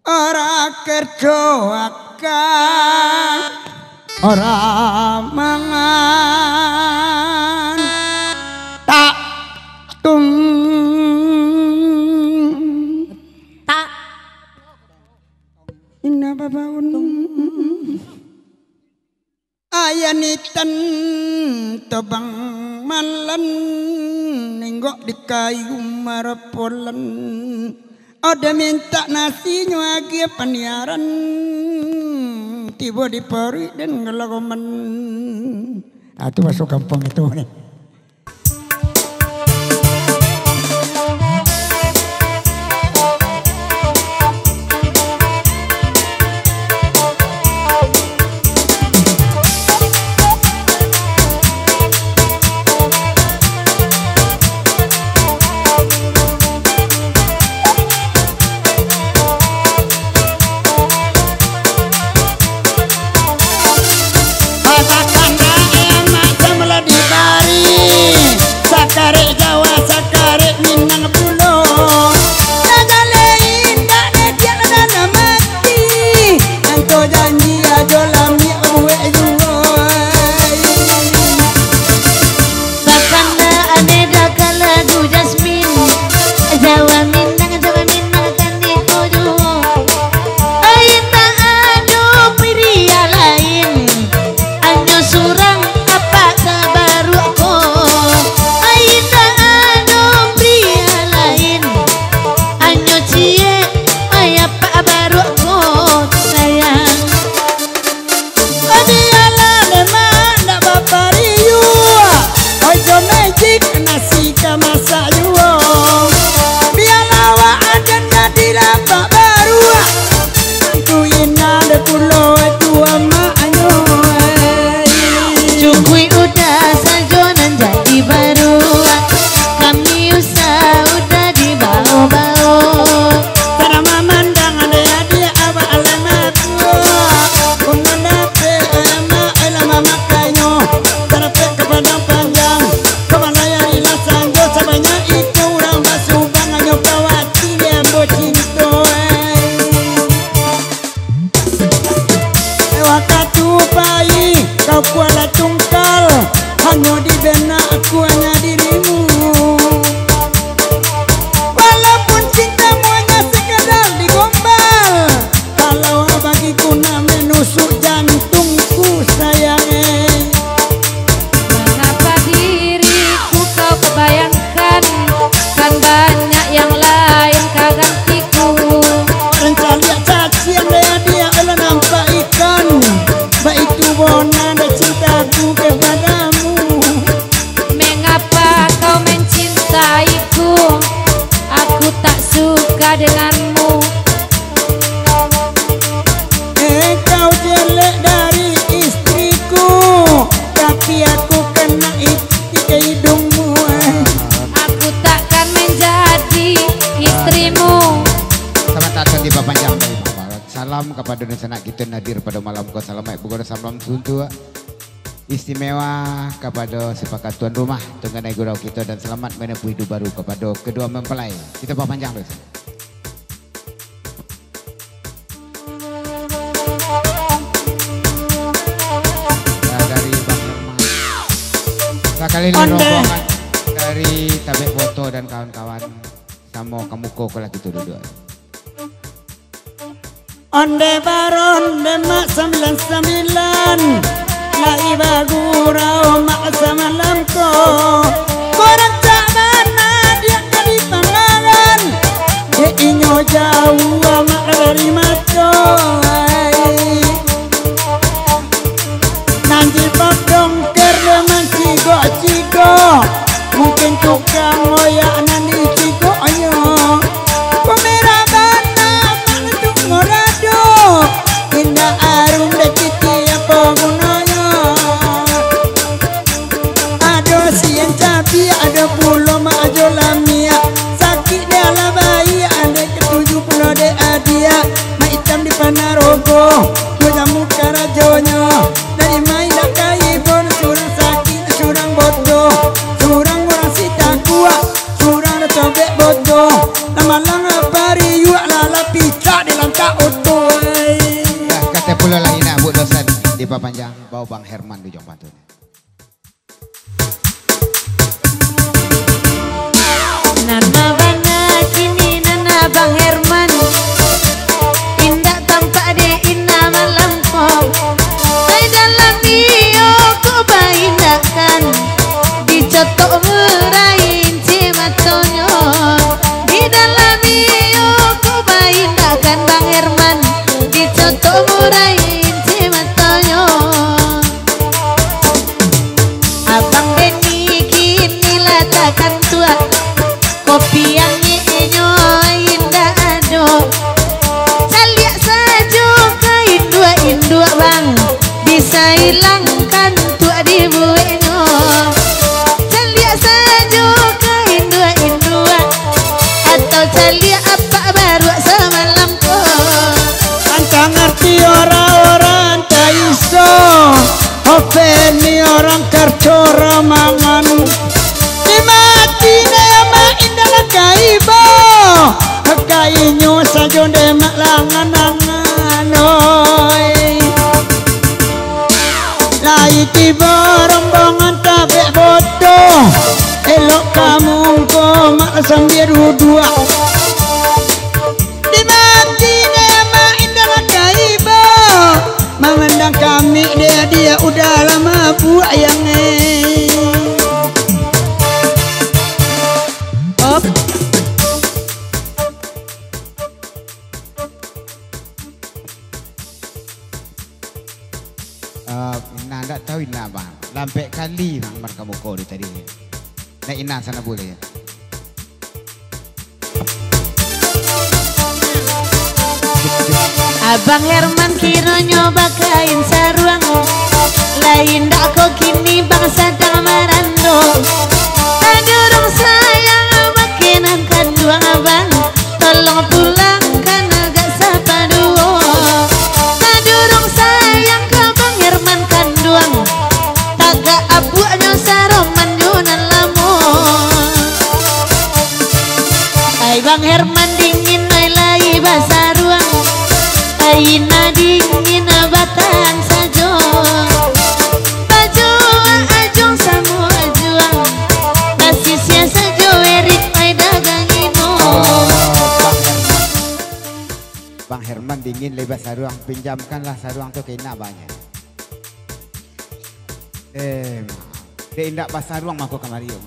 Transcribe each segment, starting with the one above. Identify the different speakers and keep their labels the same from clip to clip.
Speaker 1: ora kerja akeh ora mangan tak tung
Speaker 2: tak
Speaker 1: inna babaun ayaniten tobang malan ninggok di kayu marapolan ada minta nasi nyuagi paniaran tiba di pari dan ngelagoman itu masuk kampung itu nih.
Speaker 3: Istimewa kepada sepakat tuan rumah mengenai gurau kita dan selamat menempuh hidup baru kepada kedua mempelai. Kita panjang terus. Dari Bang Herman. Sekali ini rombongan dari Tabek Foto dan kawan-kawan sama Kamuko kalau kita duduk.
Speaker 1: Onde baron demak 99 lai bagurau maksa malamko korang tak mana dia kali pangalan dia inyo jauh mak dari mato nanti podong kerleman cigo mungkin tukang ngoyak nanti cigonya pemerah bana mak ngorado indah arum dekiti apa gunanya ada pulau majo lamia sakit dia ala bayi ada ke-70 de adia ma hitam di Panarogo gue jamu karajonya dari main dak kai bon surang sakit surang bodoh surang orang sita kuat surang tobek bodoh lama-lama pari yuak lala pita di lantak
Speaker 3: Dipa panjang bawa Bang Herman di Jong Pantun.
Speaker 2: Nana bana kini nana Bang Herman, indah tampak de indah melampau. Saya dalam bio ku baindakan, dicotok meraih cimatonyo. Di dalam bio ku baindakan Bang Herman, dicotok meraih cimatonyo. Abang Denny kini latakan tua, kopi yang nyenyo indah ado. Caliak saja kain dua bang, bisa hilangkan tua di buenyo. Caliak saja kain dua, atau caliak apa baru semalam ko.
Speaker 1: Anta ngerti orang-orang tak iso, openi orang kercora mangan. Dimati nema indah kaibo, kainyo sajo demak langan-langan. Laiki rombongan tabek bodoh, elok kamu engkau mak sambil dua. Dimati nema indah kaibo, mengundang kami dia udah lama buat yang
Speaker 3: Ina ndak tahu Ina bang, lampai kali bang marka muko di tadi. Nah Ina sana boleh ya.
Speaker 2: Abang Herman kira nyoba kain saruang, lain dak kok kini bang sadang marando. Adorong sayang makinan kanduang abang, tolong pulangkan agak sapa duo. Adorong sayang ke Bang Herman kanduang, tagak abuaknya saroman junan lamo. Ay Bang Herman dingin ay lai basaruang, aina dingin batang sajo. Bajo ajong samu ajuang, kasisnya sajo erik ay dagang ino.
Speaker 3: Bang Herman dingin lebar saruang, pinjamkanlah saruang tuh ke Ina banyak. Dia indak pas saruang mako kamari yo.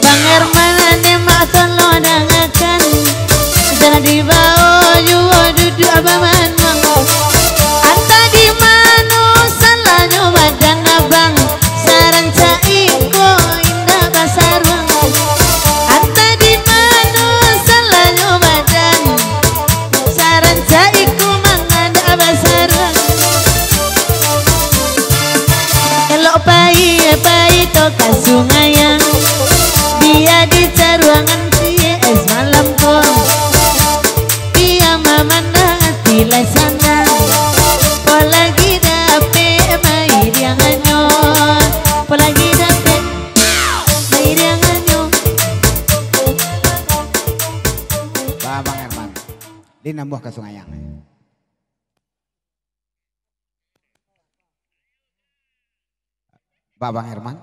Speaker 2: Bang Herman ane mak tolo dangakan, jangan dibawa juo duduk abaman mang. Anta di mano salahnya badan abang, saran caiko indah basarwang. Anta di mano salahnya badan, saran caiko mangada basarwang. Elok pai to kasungayang, dia di caruangan es malam ko. Dia mamanda tila sana, polagi dape mai dia nganyon, polagi dape mai dia nganyon.
Speaker 3: Bang Herman, dia nambah ke Sungayang. Bang Herman.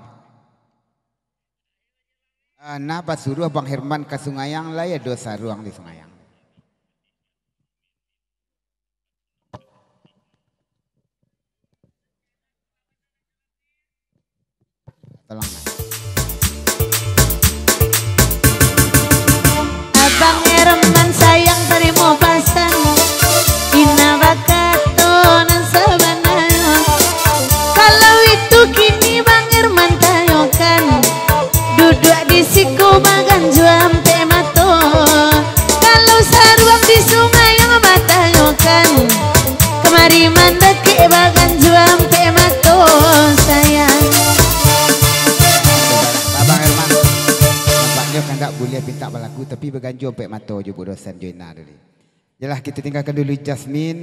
Speaker 3: Nah, pas suruh Bang Herman ke Sungayang lah ya dosa ruang di Sungayang. Tolong lah.
Speaker 2: Abang Herman sayang terima pasan, ina bakato nan sabanaya. Kalau itu kini Bang Herman tayokan, duduk di siku magan juam mato. Kalau saruang di sungai yang matayokan, kemari mandake bagan juam mato sayang.
Speaker 3: Bang Herman. kandak boleh pinta balaku tapi berganjur pek mata je buat dosen Joina tadi. Yalah kita tinggalkan dulu Jasmine.